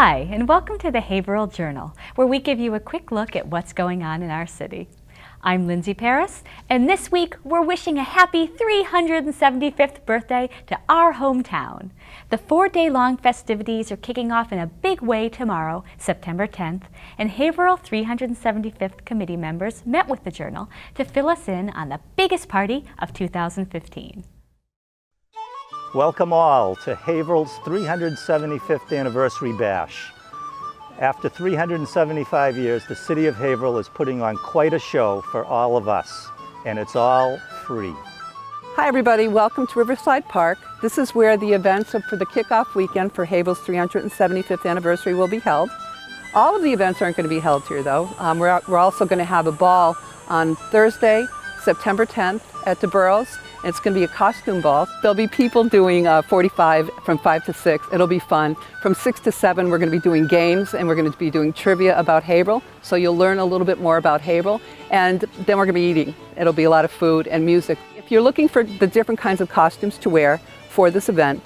Hi, and welcome to the Haverhill Journal, where we give you a quick look at what's going on in our city. I'm Lindsay Paris, and this week we're wishing a happy 375th birthday to our hometown. The 4-day-long festivities are kicking off in a big way tomorrow, September 10th, and Haverhill 375th committee members met with the Journal to fill us in on the biggest party of 2015. Welcome all to Haverhill's 375th Anniversary Bash. After 375 years, the City of Haverhill is putting on quite a show for all of us, and it's all free. Hi everybody, welcome to Riverside Park. This is where the events for the kickoff weekend for Haverhill's 375th anniversary will be held. All of the events aren't going to be held here though. We're also going to have a ball on Thursday, September 10th at the Burrows. It's going to be a costume ball. There'll be people doing 45 from 5 to 6. It'll be fun. From 6 to 7, we're going to be doing games and we're going to be doing trivia about Haverhill. So you'll learn a little bit more about Haverhill. And then we're going to be eating. It'll be a lot of food and music. If you're looking for the different kinds of costumes to wear for this event,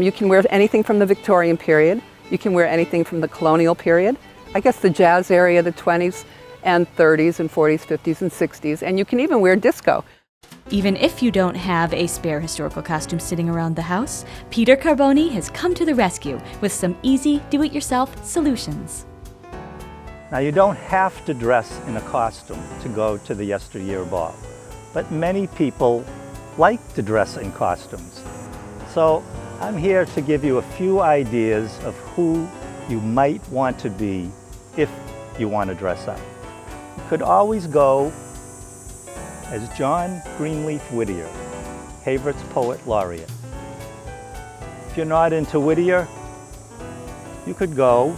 you can wear anything from the Victorian period. You can wear anything from the colonial period. I guess the jazz area, the 20s and 30s and 40s, 50s and 60s. And you can even wear disco. Even if you don't have a spare historical costume sitting around the house, Peter Carboni has come to the rescue with some easy do-it-yourself solutions. Now, you don't have to dress in a costume to go to the yesteryear ball, but many people like to dress in costumes. So I'm here to give you a few ideas of who you might want to be if you want to dress up. You could always go as John Greenleaf Whittier, Haverhill Poet Laureate. If you're not into Whittier, you could go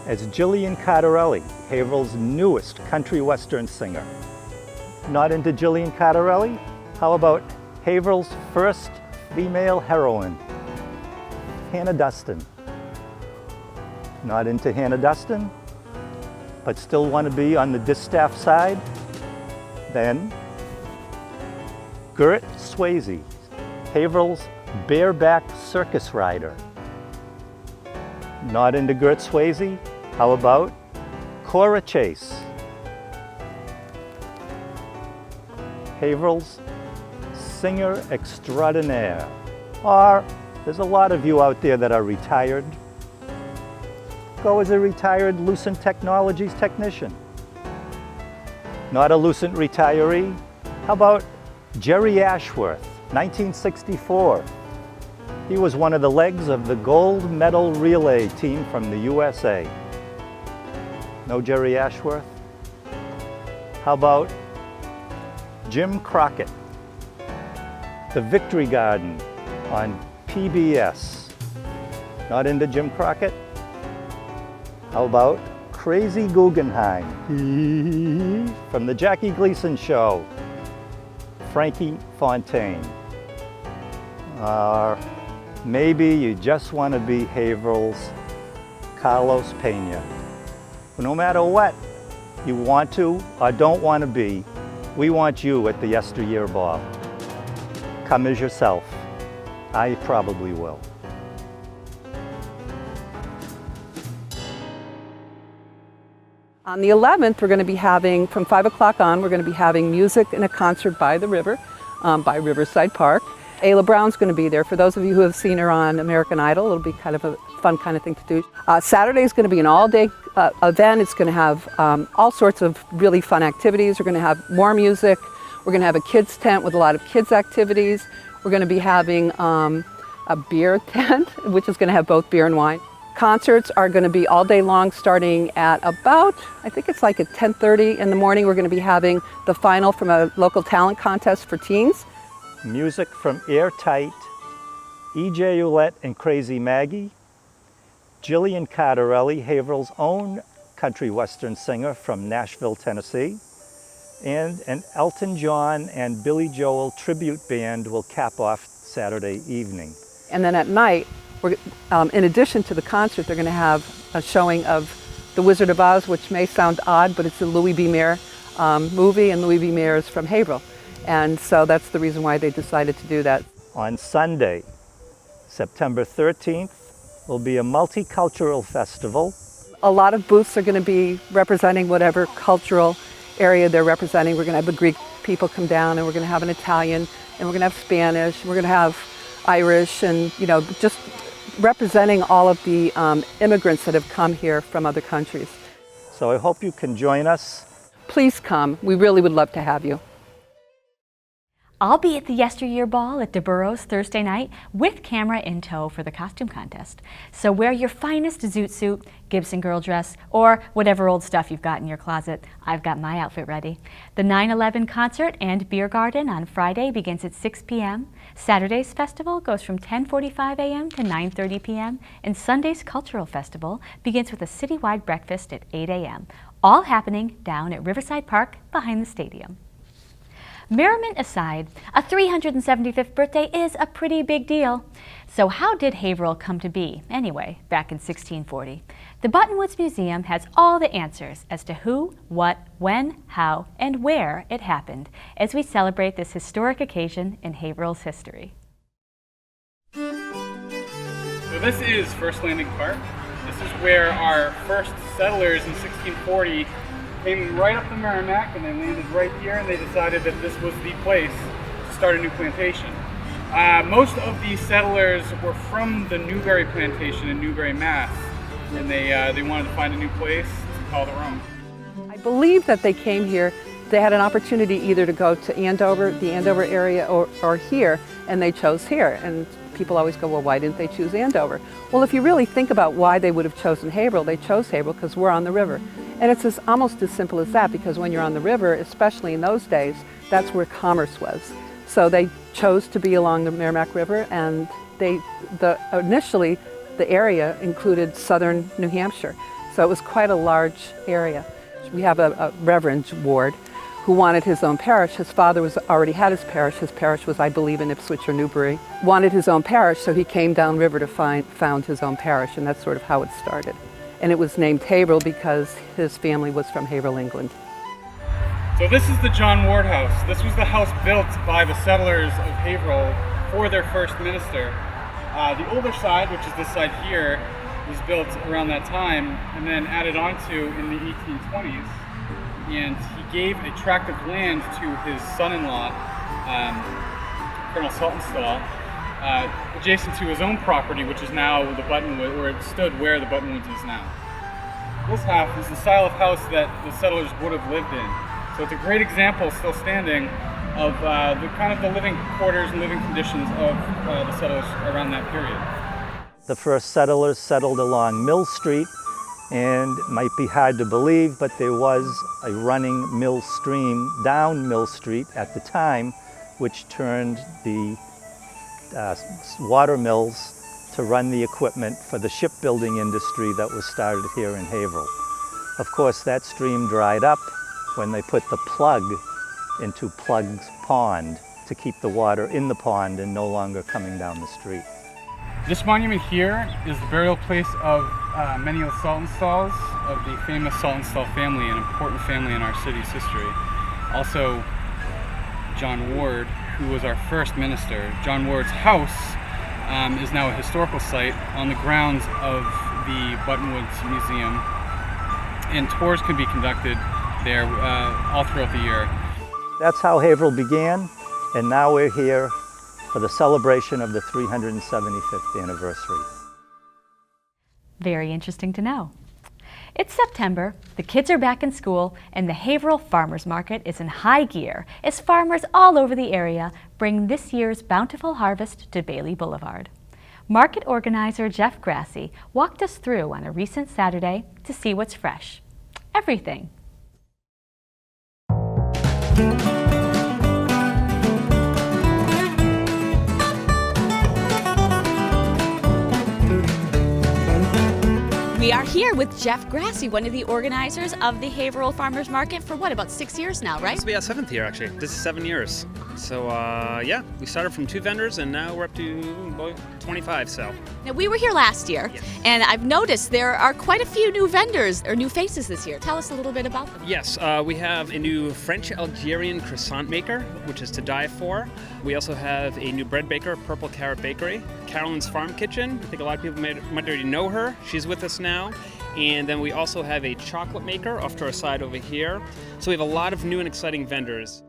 as Jillian Cardarelli, Haverhill's newest country western singer. Not into Jillian Cardarelli? How about Haverhill's first female heroine, Hannah Duston? Not into Hannah Duston, but still want to be on the distaff side? Then Gert Swayze, Haverhill's bareback circus rider. Not into Gert Swayze? How about Cora Chase, Haverhill's singer extraordinaire? Or there's a lot of you out there that are retired. Go as a retired Lucent Technologies technician. Not a Lucent retiree? How about Jerry Ashworth, 1964? He was one of the legs of the gold medal relay team from the USA. No Jerry Ashworth? How about Jim Crockett, the Victory Garden on PBS? Not into Jim Crockett? How about Crazy Guggenheim from the Jackie Gleason Show, Frankie Fontaine? Or maybe you just want to be Haverhill's Carlos Pena. No matter what you want to or don't want to be, we want you at the yesteryear ball. Come as yourself. I probably will. On the 11th, we're going to be having, from 5 o'clock on, we're going to be having music and a concert by the river, by Riverside Park. Ayla Brown's going to be there. For those of you who have seen her on American Idol, it'll be kind of a fun kind of thing to do. Saturday is going to be an all-day event. It's going to have all sorts of really fun activities. We're going to have more music. We're going to have a kids tent with a lot of kids activities. We're going to be having a beer tent, which is going to have both beer and wine. Concerts are going to be all day long, starting at about, I think it's like at 10:30 in the morning. We're going to be having the final from a local talent contest for teens. Music from Airtight, E.J. Ouellette and Crazy Maggie, Jillian Cardarelli, Haverhill's own country western singer from Nashville, Tennessee, and an Elton John and Billy Joel tribute band will cap off Saturday evening. And then at night, in addition to the concert, they're going to have a showing of The Wizard of Oz, which may sound odd, but it's a Louis B. Mayer movie, and Louis B. Mayer is from Haverhill. And so that's the reason why they decided to do that. On Sunday, September 13th, will be a multicultural festival. A lot of booths are going to be representing whatever cultural area they're representing. We're going to have the Greek people come down, and we're going to have an Italian, and we're going to have Spanish, we're going to have Irish, and just representing all of the immigrants that have come here from other countries. So I hope you can join us. Please come. We really would love to have you. I'll be at the Yesteryear Ball at DeBurro's Thursday night with camera in tow for the costume contest. So wear your finest zoot suit, Gibson girl dress, or whatever old stuff you've got in your closet. I've got my outfit ready. The 9/11 concert and beer garden on Friday begins at 6 p.m. Saturday's festival goes from 10:45 a.m. to 9:30 p.m. And Sunday's cultural festival begins with a citywide breakfast at 8 a.m. All happening down at Riverside Park behind the stadium. Merriment aside, a 375th birthday is a pretty big deal. So how did Haverhill come to be, anyway, back in 1640? The Buttonwoods Museum has all the answers as to who, what, when, how, and where it happened as we celebrate this historic occasion in Haverhill's history. So this is First Landing Park. This is where our first settlers in 1640 came right up the Merrimack, and they landed right here, and they decided that this was the place to start a new plantation. Most of these settlers were from the Newberry plantation in Newberry, Mass, and they wanted to find a new place to call their own. I believe that they came here, they had an opportunity either to go to Andover, the Andover area, or here, and they chose here. And people always go, well, why didn't they choose Andover? Well, if you really think about why they would have chosen Haverhill, they chose Haverhill because we're on the river. And it's almost as simple as that, because when you're on the river, especially in those days, that's where commerce was. So they chose to be along the Merrimack River, and initially the area included southern New Hampshire. So it was quite a large area. We have a Reverend Ward who wanted his own parish. His father already had his parish. His parish was, I believe, in Ipswich or Newbury. Wanted his own parish, so he came downriver to found his own parish, and that's sort of how it started. And it was named Haverhill because his family was from Haverhill, England. So this is the John Ward House. This was the house built by the settlers of Haverhill for their first minister. The older side, which is this side here, was built around that time and then added onto in the 1820s. And he gave a tract of land to his son-in-law, Colonel Saltonstall, adjacent to his own property, which is now the Buttonwood, or it stood where the Buttonwoods is now. This half is the style of house that the settlers would have lived in. So it's a great example, still standing, of the living quarters and living conditions of the settlers around that period. The first settlers settled along Mill Street, and it might be hard to believe, but there was a running mill stream down Mill Street at the time, which turned the water mills to run the equipment for the shipbuilding industry that was started here in Haverhill. Of course, that stream dried up when they put the plug into Plug's Pond to keep the water in the pond and no longer coming down the street. This monument here is the burial place of many of the Saltonstalls, of the famous Saltonstall family, an important family in our city's history. Also, John Ward, who was our first minister. John Ward's house is now a historical site on the grounds of the Buttonwoods Museum, and tours can be conducted there all throughout the year. That's how Haverhill began, and now we're here for the celebration of the 375th anniversary. Very interesting to know. It's September, the kids are back in school, and the Haverhill Farmers Market is in high gear as farmers all over the area bring this year's bountiful harvest to Bailey Boulevard. Market organizer Jeff Grassi walked us through on a recent Saturday to see what's fresh. Everything. We are here with Jeff Grassi, one of the organizers of the Haverhill Farmers Market for what, about 6 years now, right? This will be our 7th year, actually. This is 7 years. So, yeah, we started from 2 vendors, and now we're up to 25, so. Now, we were here last year, Yes. and I've noticed there are quite a few new vendors, or new faces this year. Tell us a little bit about them. Yes, we have a new French-Algerian croissant maker, which is to die for. We also have a new bread baker, Purple Carrot Bakery. Carolyn's Farm Kitchen, I think a lot of people might already know her. She's with us now. And then we also have a chocolate maker off to our side over here. So we have a lot of new and exciting vendors.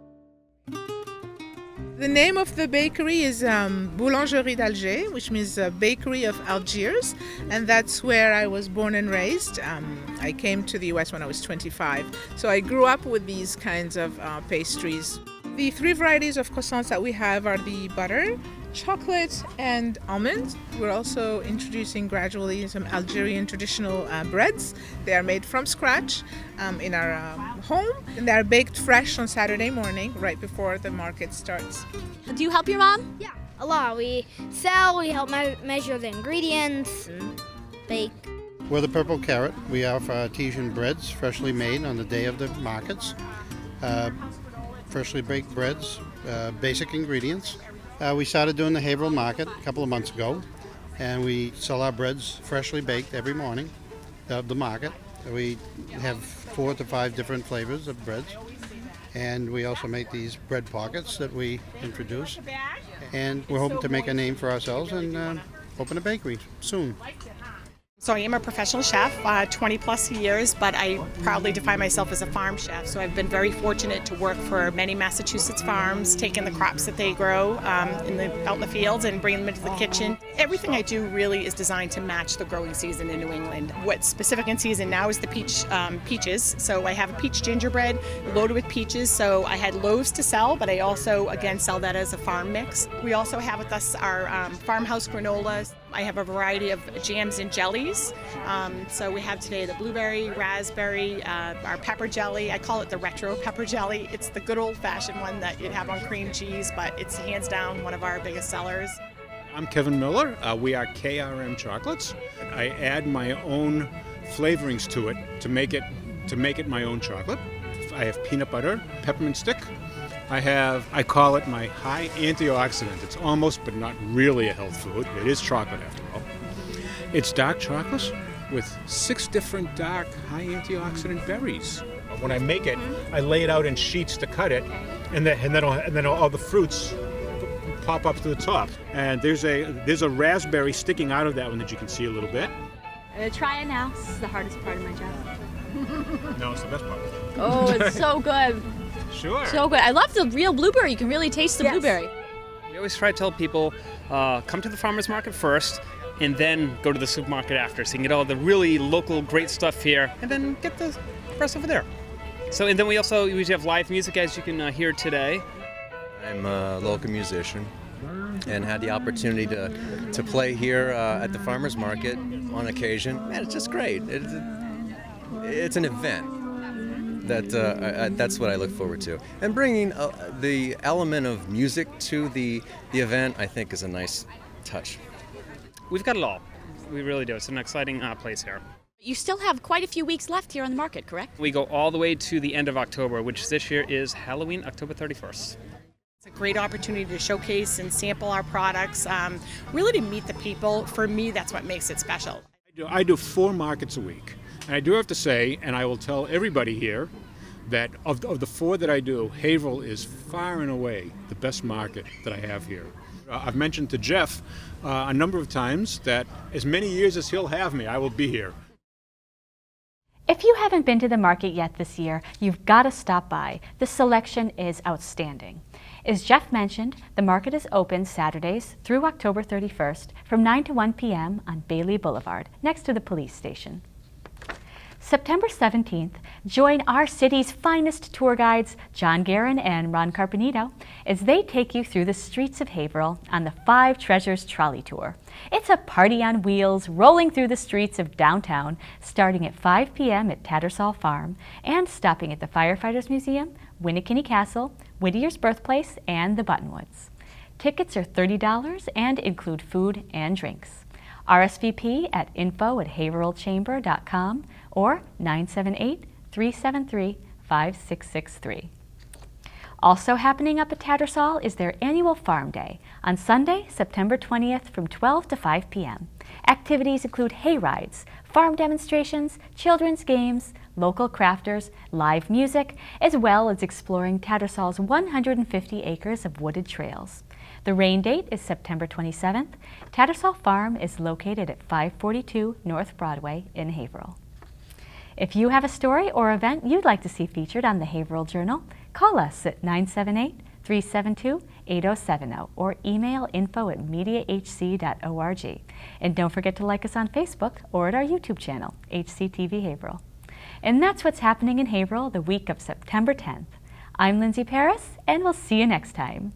The name of the bakery is Boulangerie d'Alger, which means Bakery of Algiers, and that's where I was born and raised. I came to the US when I was 25, so I grew up with these kinds of pastries. The 3 varieties of croissants that we have are the butter, chocolate, and almond. We're also introducing gradually some Algerian traditional breads. They are made from scratch in our home, and they are baked fresh on Saturday morning, right before the market starts. Do you help your mom? Yeah, a lot. We sell, we help measure the ingredients and bake. We're the Purple Carrot. We offer artesian breads freshly made on the day of the markets. Freshly baked breads, basic ingredients. We started doing the Haverhill Market a couple of months ago, and we sell our breads freshly baked every morning of the market. We have 4 to 5 different flavors of breads, and we also make these bread pockets that we introduce. And we're hoping to make a name for ourselves and open a bakery soon. So I am a professional chef, 20 plus years, but I proudly define myself as a farm chef. So I've been very fortunate to work for many Massachusetts farms, taking the crops that they grow out in the fields and bringing them into the kitchen. Everything I do really is designed to match the growing season in New England. What's specific in season now is the peaches. So I have a peach gingerbread loaded with peaches. So I had loaves to sell, but I also, again, sell that as a farm mix. We also have with us our farmhouse granolas. I have a variety of jams and jellies. So we have today the blueberry, raspberry, our pepper jelly. I call it the retro pepper jelly. It's the good old-fashioned one that you'd have on cream cheese, but it's hands down one of our biggest sellers. I'm Kevin Miller. We are KRM Chocolates. I add my own flavorings to it to make it my own chocolate. I have peanut butter, peppermint stick. I call it my high antioxidant. It's almost, but not really a health food. It is chocolate after all. It's dark chocolate with 6 different dark high antioxidant berries. When I make it, I lay it out in sheets to cut it, and then all the fruits pop up to the top. And there's a raspberry sticking out of that one that you can see a little bit. I'm going to try it now. This is the hardest part of my job. No, it's the best part. Oh, it's so good. Sure. So good. I love the real blueberry. You can really taste the blueberry. We always try to tell people, come to the farmer's market first, and then go to the supermarket after, so you can get all the really local great stuff here, and then get the rest over there. So, and then we usually have live music, as you can hear today. I'm a local musician and had the opportunity to play here at the farmer's market on occasion. Man, it's just great. It's an event. That's what I look forward to. And bringing the element of music to the event, I think, is a nice touch. We've got it all. We really do. It's an exciting place here. You still have quite a few weeks left here on the market, correct? We go all the way to the end of October, which this year is Halloween, October 31st. It's a great opportunity to showcase and sample our products, really to meet the people. For me, that's what makes it special. I do 4 markets a week. And I do have to say, and I will tell everybody here, that of the 4 that I do, Haverhill is far and away the best market that I have here. I've mentioned to Jeff a number of times that as many years as he'll have me, I will be here. If you haven't been to the market yet this year, you've got to stop by. The selection is outstanding. As Jeff mentioned, the market is open Saturdays through October 31st from 9 to 1 p.m. on Bailey Boulevard, next to the police station. September 17th, join our city's finest tour guides, John Guerin and Ron Carpenito, as they take you through the streets of Haverhill on the 5 Treasures Trolley Tour. It's a party on wheels rolling through the streets of downtown, starting at 5 p.m. at Tattersall Farm and stopping at the Firefighters Museum, Winnikinny Castle, Whittier's Birthplace, and the Buttonwoods. Tickets are $30 and include food and drinks. RSVP at info@haverhillchamber.com or 978-373-5663. Also happening up at Tattersall is their annual Farm Day on Sunday, September 20th from 12 to 5 p.m. Activities include hay rides, farm demonstrations, children's games, local crafters, live music, as well as exploring Tattersall's 150 acres of wooded trails. The rain date is September 27th. Tattersall Farm is located at 542 North Broadway in Haverhill. If you have a story or event you'd like to see featured on the Haverhill Journal, call us at 978-372-8070 or email info@mediahc.org. And don't forget to like us on Facebook or at our YouTube channel, HCTV Haverhill. And that's what's happening in Haverhill the week of September 10th. I'm Lindsay Paris, and we'll see you next time.